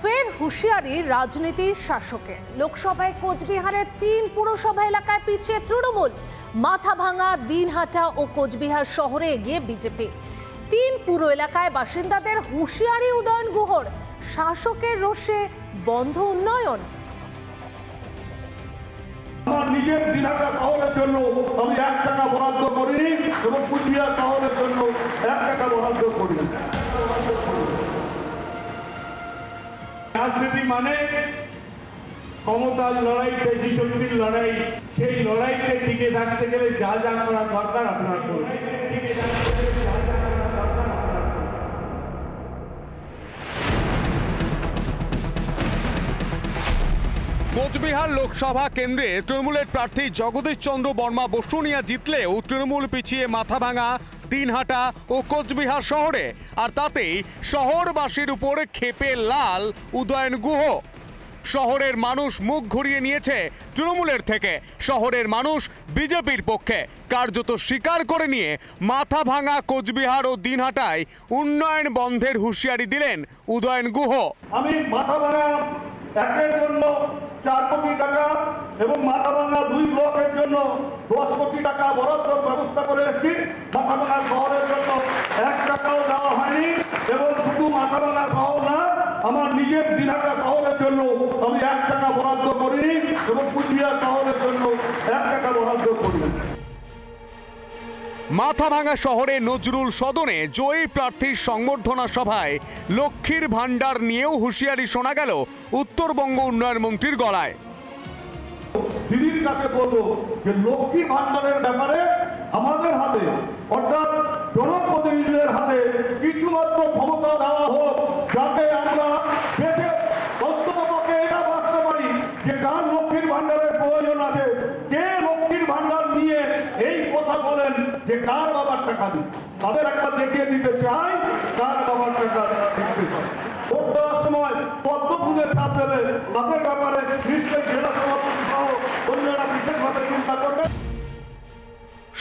ফের হুঁশিয়ারি রাজনীতির শাসকের। লোকসভায় কোচবিহারের 3 পুরসভা এলাকায় পিছিয়ে তৃণমূল। মাথাভাঙা, দিনহাটা ও কোচবিহার শহরে এগিয়ে বিজেপি। 3 পুর এলাকায় বাসিন্দাদের হুঁশিয়ারি উদয়ন গুহর। শাসকের রোষে বন্ধ উন্নয়ন। আমার নিজের দিনহাটা শহরের জন্য আমি 1 টাকা বরাদ্দ করিনি এবং কোচবিহার শহরের জন্য 1 টাকা বরাদ্দ করিনি। রাজনীতি মানে ক্ষমতার লড়াই, পেশি শক্তির লড়াই। সেই লড়াইতে টিকে থাকতে গেলে যা যা করা দরকার আপনার করুন। কোচবিহার লোকসভা কেন্দ্রে তৃণমূলের প্রার্থী জগদীশ চন্দ্র বর্মা বসুনিয়া জিতলেও তৃণমূল পিছিয়ে মাথাভাঙা, দিনহাটা ও কোচবিহার শহরে। আর তাতেই শহরবাসীর উপর ক্ষেপে লাল উদয়ন গুহ। শহরের মানুষ মুখ ঘুরিয়ে নিয়েছে তৃণমূলের থেকে। শহরের মানুষ বিজেপির পক্ষে। কার্যত স্বীকার করে নিয়ে মাথাভাঙা, কোচবিহার ও দিনহাটায় উন্নয়ন বন্ধের হুঁশিয়ারি দিলেন উদয়ন গুহ। আমি মাথাভাঙা 1-এর জন্য 4 কোটি টাকা এবং মাথাভাঙা 2 ব্লকের জন্য 10 কোটি টাকা বরাদ্দ ব্যবস্থা করে এসেছি। মাথাভাঙা শহরের জন্য 1 টাকাও দেওয়া হয়নি এবং শুধু মাথাভাঙা শহর না, আমার নিজের দিনহাটা শহরের জন্য আমি 1 টাকা বরাদ্দ করিনি এবং কোচবিহার শহরের জন্য 1 টাকা বরাদ্দ করিনি। মাথাভাঙা শহরে নজরুল সদনে জয়ী প্রার্থীর সংবর্ধনা সভায় লক্ষ্মীর ভান্ডার নিয়েও হুঁশিয়ারি শোনা গেল উত্তরবঙ্গ উন্নয়ন মন্ত্রীর গলায়। দিদির কাছে বলবো যে লক্ষ্মীর ভান্ডারের ব্যাপারে আমাদের হাতে, অর্থাৎ জনপ্রতিনিধিদের হাতে কিছুমাত্র ক্ষমতা দেওয়া হোক, যাতে আমরা বেঁচে অন্ততপক্ষে এটা ভাবতে পারি যে কার লক্ষ্মীর ভান্ডারের প্রয়োজন আছে, কে লক্ষ্মীর ভান্ডার নিয়ে এই কথা বলেন যে কার বাবার টাকা দিন। তাদের একটা দেখিয়ে দিতে চাই কার বাবার টাকা দিতে চাই। ভোট দেওয়ার সময় পদ্ম ফুলে ছাপ দেবে, তাদের ব্যাপারে নিশ্চয়ই জেলা সভাপতি সহ অন্যরা বিশেষভাবে চিন্তা করবে।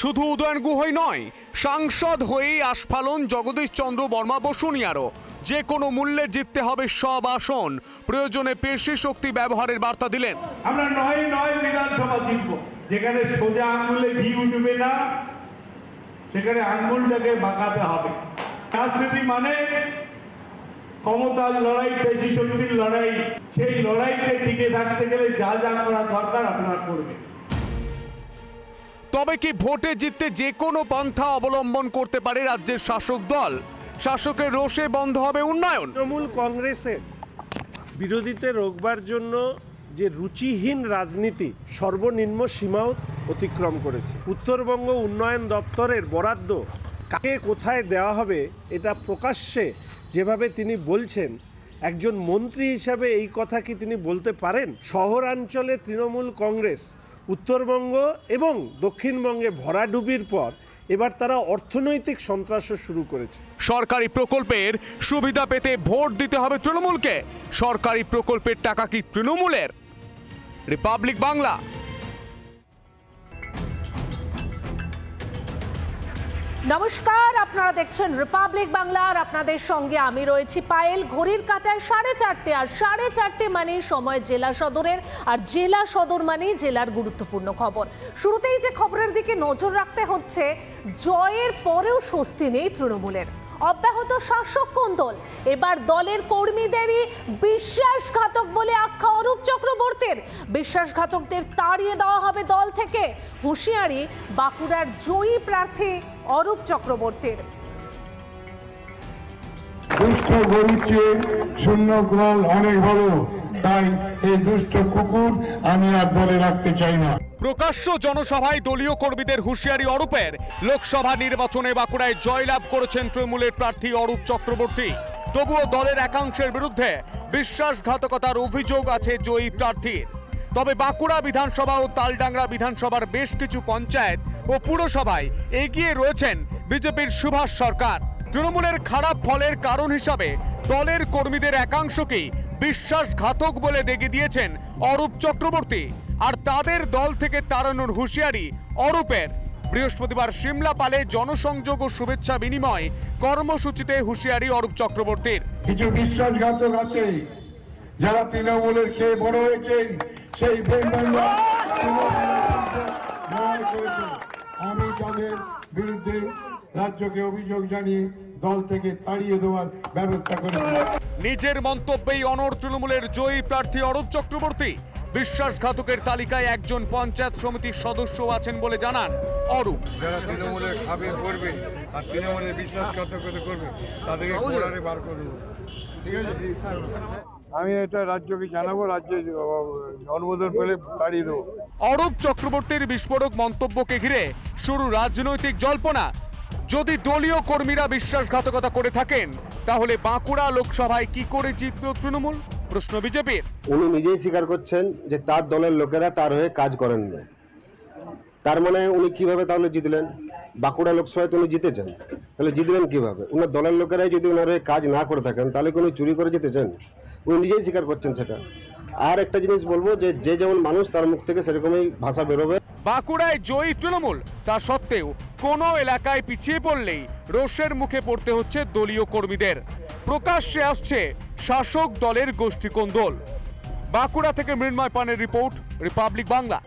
শুধু উদয়ন গুহই নয়, সাংসদ হয়েই আস্ফালন জগদীশ চন্দ্র বর্মা বসুনিয়ারও। যে কোনো মূল্যে জিততে হবে সব আসন, প্রয়োজনে পেশি শক্তি ব্যবহারের বার্তা দিলেন। আমরা 9 বিধানসভা জিতব। যেখানে সোজা আঙুলে ঘি উঠবে না, সেখানে আঙুলটাকে বাঁকাতে হবে। রাজনীতি মানে ক্ষমতার লড়াই, পেশি শক্তির লড়াই। সেই লড়াইতে টিকে থাকতে গেলে যা যা করা দরকার আপনার করবে। তবে কি ভোটে জিততে যে কোনো পন্থা অবলম্বন করতে পারে রাজ্যের শাসক দল? শাসকের রোষে বন্ধ হবে উন্নয়ন। তৃণমূল কংগ্রেসের বিরোধীতে রোকবার জন্য যে রুচিহীন রাজনীতি সর্বনিম্ন সীমাও অতিক্রম করেছে। উত্তরবঙ্গ উন্নয়ন দপ্তরের বরাদ্দ কাকে কোথায় দেওয়া হবে এটা প্রকাশ্যে যেভাবে তিনি বলছেন, একজন মন্ত্রী হিসাবে এই কথা কি তিনি বলতে পারেন? শহরাঞ্চলে তৃণমূল কংগ্রেস উত্তরবঙ্গ এবং দক্ষিণবঙ্গে ভরাডুবির পর এবার তারা অর্থনৈতিক সন্ত্রাসও শুরু করেছে। সরকারি প্রকল্পের সুবিধা পেতে ভোট দিতে হবে তৃণমূলকে। সরকারি প্রকল্পের টাকা কি তৃণমূলের? রিপাবলিক বাংলা। নমস্কার, আপনারা দেখছেন রিপাবলিক বাংলা আর আপনাদের সঙ্গে আমি রয়েছি পায়েল। ঘড়ির কাঁটায় 4:30, আর 4:30 মানে সময় জেলা সদরের, আর জেলা সদর মানে জেলার গুরুত্বপূর্ণ খবর। শুরুতেই যে খবরের দিকে নজর রাখতে হচ্ছে, জয়ের পরেও স্বস্তি নেই তৃণমূলের। অব্যাহত শাসক কোন্দল। এবার দলের কর্মীদেরই বিশ্বাসঘাতক বলে আখ্যা অরূপ চক্রবর্তীর। বিশ্বাসঘাতকদের তাড়িয়ে দেওয়া হবে দল থেকে, হুঁশিয়ারি বাঁকুড়ার জয়ী প্রার্থী অরূপ চক্রবর্তীর। দুষ্ট গরুর চেয়ে শূন্য গোয়াল অনেক ভালো, তাই এই দুষ্ট কুকুর আমি আর দলে রাখতে চাই না। প্রকাশ্য জনসভায় দলীয় কর্মীদের হুঁশিয়ারি অরূপের। লোকসভা নির্বাচনে বাঁকুড়ায় জয়লাভ করেছেন তৃণমূলের প্রার্থী অরূপ চক্রবর্তী। তবুও দলের একাংশের বিরুদ্ধে বিশ্বাসঘাতকতার অভিযোগ আছে জয়ী প্রার্থীর। তবে বাঁকুড়া বিধানসভা ও তালডাংরা বিধানসভার বেশ কিছু পঞ্চায়েত ও পুরসভায় এগিয়ে রয়েছেন বিজেপির সুভাষ সরকার। তৃণমূলের খারাপ ফলের কারণ হিসাবে দলের কর্মীদের একাংশকেই বিশ্বাসঘাতক বলে দেখিয়ে দিয়েছেন অরূপ চক্রবর্তী, আর তাদের দল থেকে তাড়ানোর হুঁশিয়ারি অরূপের। বৃহস্পতিবার সিমলাপালে জনসংযোগ ও শুভেচ্ছা বিনিময় কর্মসূচিতে হুঁশিয়ারি অরূপ চক্রবর্তীর। কিছু বিশ্বাসঘাতক আছে যারা তৃণমূলের খেয়ে বড় হয়েছেন সেই আমি তাদের বিরুদ্ধে রাজ্যকে অভিযোগ জানিয়ে দল থেকে তাড়িয়ে দেওয়ার ব্যবস্থা করেছি। নিজের মন্তব্যেই অনড় তৃণমূলের জয়ী প্রার্থী অরূপ চক্রবর্তী। বিশ্বাসঘাতকের তালিকায় একজন পঞ্চায়েত সমিতির সদস্য আছেন বলে জানান অরূপ। যারা তৃণমূলের খাবে করবে আর তৃণমূলের বিশ্বাসঘাতকতা করবে তাদেরকে কোড়ারে বার করে দেবো, ঠিক আছে? আমি এটা রাজ্যকে জানাবো, রাজ্যে অনুমোদন পেলে বাড়িয়ে দেবো। অরূপ চক্রবর্তীর বিস্ফোরক মন্তব্যকে ঘিরে শুরু রাজনৈতিক জল্পনা। যদি দলীয় কর্মীরা বিশ্বাসঘাতকতা করে থাকেন তাহলে বাঁকুড়া লোকসভায় কি করে জিতবে তৃণমূল, প্রশ্ন বিজেপির। উনি নিজেই স্বীকার করছেন যে তার দলের লোকেরা তার হয়ে কাজ করেন না। তার মানে উনি কিভাবে তাহলে জিতলেন? বাঁকুড়া লোকসভায় তো উনি জিতেছেন, তাহলে জিতলেন কিভাবে? উনার দলের লোকেরাই যদি ওনার হয়ে কাজ না করে থাকেন তাহলে উনি চুরি করে জিতেছেন? উনি নিজেই স্বীকার করছেন সেটা। আর একটা জিনিস বলবো যে যে যেমন মানুষ তার মুখ থেকে সেরকমই ভাষা বেরোবে। বাঁকুড়ায় জয়ী তৃণমূল, তা সত্ত্বেও কোনো এলাকায় পিছিয়ে পড়লেই রোষের মুখে পড়তে হচ্ছে দলীয় কর্মীদের। প্রকাশ্যে আসছে শাসক দলের গোষ্ঠীকোন্দল। বাঁকুড়া থেকে মৃন্ময় পানের রিপোর্ট, রিপাবলিক বাংলা।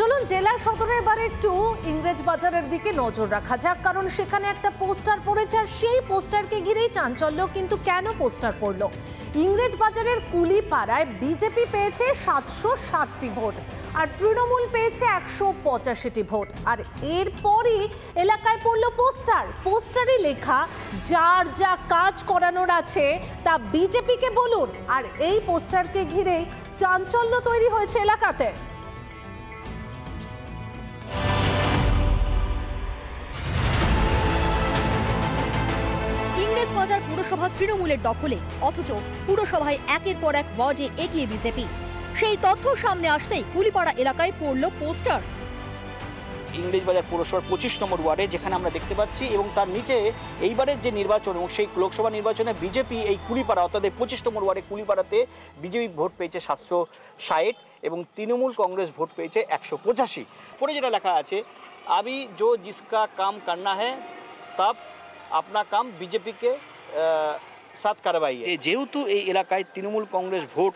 চলুন জেলা সদরে এবার একটু ইংরেজ বাজারের দিকে নজর রাখা যাক, কারণ সেখানে একটা পোস্টার পড়েছে আর সেই পোস্টারকে ঘিরেই চাঞ্চল্য। কিন্তু কেন পোস্টার পড়লো? ইংরেজ বাজারের কুলিপাড়ায় বিজেপি পেয়েছে 760টি ভোট আর তৃণমূল পেয়েছে 185টি ভোট। আর এরপরই এলাকায় পড়লো পোস্টারে লেখা যার যা কাজ করানোর আছে তা বিজেপিকে বলুন। আর এই পোস্টারকে ঘিরেই চাঞ্চল্য তৈরি হয়েছে এলাকাতে। বাজার পুরসভা তৃণমূলের দখলে, অথচ পুরসভায় একের পর এক ওয়ার্ডে এগিয়ে বিজেপি। সেই তথ্য সামনে আসতেই কুলিপাড়া এলাকায় পড়ল পোস্টার। ইংরেজ বাজার পুরসভার 25 নম্বর ওয়ার্ডে যেখানে আমরা দেখতে পাচ্ছি, এবং তার নিচে এইবারের যে নির্বাচন এবং সেই লোকসভা নির্বাচনে বিজেপি এই কুলিপাড়া অর্থাৎ 25 নম্বর ওয়ার্ডে কুলিপাড়াতে বিজেপি ভোট পেয়েছে 760 এবং তৃণমূল কংগ্রেস ভোট পেয়েছে 185। পরে যেটা লেখা আছে, अभी जो जिसका काम करना है तब अपना काम बीजेपी के साथ करवाइए। যেহেতু এই এলাকায় তৃণমূল কংগ্রেস ভোট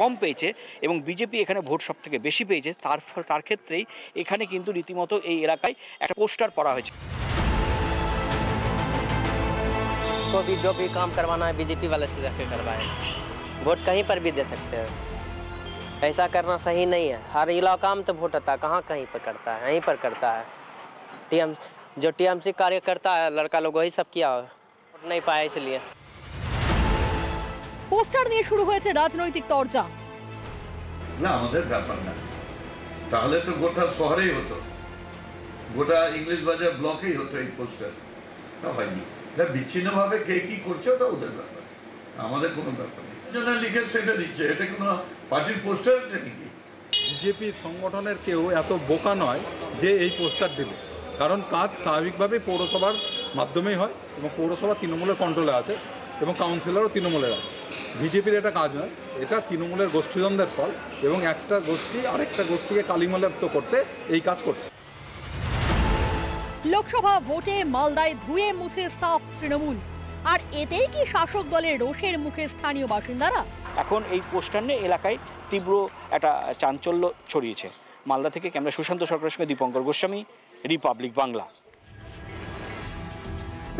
কম পেয়েছে এবং বিজেপি এখানে ভোট সব থেকে বেশি পেয়েছে, তার ক্ষেত্রেই এখানে কিন্তু রীতিমতো এই এলাকায় একটা পোস্টার পড়া হয়েছে। इसको भी जो भी काम करवाना है बीजेपी वाले से जाके करवाए, वोट कहीं पर भी दे सकते हैं। ऐसा करना सही नहीं है। हर इलाका में तो वोट आता है, कहाँ कहीं पर करता है, यहीं पर करता है। जो टीएमसी कार्य करता है लड़का लोग वही सब किया, वोट नहीं पाया इसलिए। পোস্টার নিয়ে শুরু হয়েছে রাজনৈতিক তরজা। না আমাদের ব্যাপার না, তাহলে তো গোটা শহরেই হতো, গোটা ইংলিশ বাজার ব্লকেই হতো এই পোস্টার। তা হয়নি, এটা বিচ্ছিন্নভাবে কে কি করছে ওটা ওদের ব্যাপার, আমাদের কোনো ব্যাপার নেই। যারা লিখে সেটা দিচ্ছে, এটা কোনো পার্টির পোস্টার আছে নাকি? বিজেপি সংগঠনের কেউ এত বোকা নয় যে এই পোস্টার দেবে, কারণ কাজ স্বাভাবিকভাবেই পৌরসভার মাধ্যমেই হয় এবং পৌরসভা তৃণমূলের কন্ট্রোলে আছে এবং কাউন্সিলরও তৃণমূলের আছে। বিজেপির এটা কাজ নয়, এটা তৃণমূলের গোষ্ঠীদ্বন্দ্বের ফল এবং একটা গোষ্ঠী আরেকটা গোষ্ঠীকে কালিমালিপ্ত করতে এই কাজ করছে। লোকসভা ভোটে মালদায় ধুয়ে মুছে সাফ তৃণমূল, আর এতেই কি শাসক দলের রোষের মুখে স্থানীয় বাসিন্দারা? এখন এই পোস্টার নিয়ে এলাকায় তীব্র একটা চাঞ্চল্য ছড়িয়েছে। মালদা থেকে ক্যামেরা সুশান্ত সরকারের সঙ্গে দীপঙ্কর গোস্বামী, রিপাবলিক বাংলা।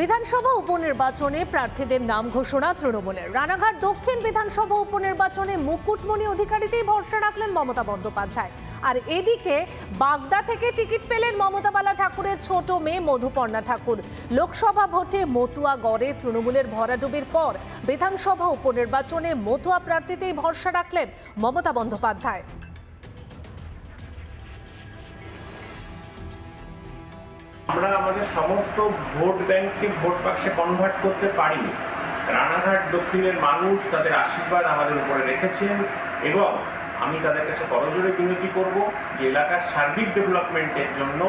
বিধানসভা উপনির্বাচনে প্রার্থীদের নাম ঘোষণা তৃণমূলের। রানাঘাট দক্ষিণ বিধানসভা উপনির্বাচনে মুকুটমণি অধিকারীতেই ভরসা রাখলেন মমতা বন্দ্যোপাধ্যায়। আর এদিকে বাগদা থেকে টিকিট পেলেন মমতা বালা ঠাকুরের ছোট মেয়ে মধুপর্ণা ঠাকুর। লোকসভা ভোটে মতুয়া গড়ে তৃণমূলের ভরাডুবির পর বিধানসভা উপনির্বাচনে মতুয়া প্রার্থীতেই ভরসা রাখলেন মমতা বন্দ্যোপাধ্যায়। আমরা আমাদের সমস্ত ভোট ব্যাংককে ভোট বাক্সে কনভার্ট করতে পারিনি। রানাঘাট দক্ষিণের মানুষ তাদের আশীর্বাদ আমাদের উপরে রেখেছেন এবং আমি তাদের কাছে করজোড়ে বিনতি করব যে এলাকার সার্বিক ডেভেলপমেন্টের জন্য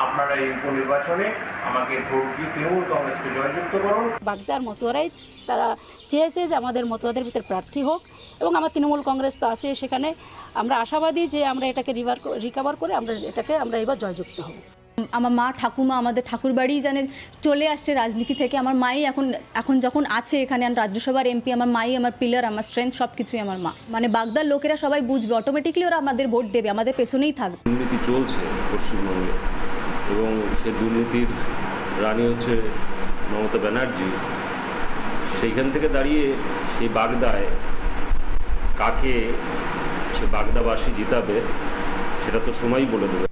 আপনারা এই উপনির্বাচনে আমাকে ভোট দিয়ে তৃণমূল কংগ্রেসকে জয়যুক্ত করুন। বাগদার মতুয়ারাই তারা চেয়েছে যে আমাদের মতুয়াদের ভিতরে প্রার্থী হোক এবং আমার তৃণমূল কংগ্রেস তো আছে সেখানে। আমরা আশাবাদী যে আমরা এটাকে রিকভার করে আমরা এবার জয়যুক্ত হব। আমার মা ঠাকুমা আমাদের ঠাকুরবাড়ি জানে চলে আসছে রাজনীতি থেকে। আমার মাই এখন যখন আছে এখানে রাজ্যসভার এমপি, আমার মাই আমার পিলার, আমার স্ট্রেংথ, সব কিছুই আমার মা। মানে বাগদার লোকেরা সবাই বুঝবে, অটোমেটিকলি ওরা আমাদের ভোট দেবে, আমাদের পেছনেই থাকবে। দুর্নীতি চলছে পশ্চিমবঙ্গে এবং সেই দুর্নীতির রানী হচ্ছে মমতা ব্যানার্জি। সেইখান থেকে দাঁড়িয়ে সেই বাগদায় কাকে সে বাগদাবাসী জিতাবে সেটা তো সময়ই বলে দেবে।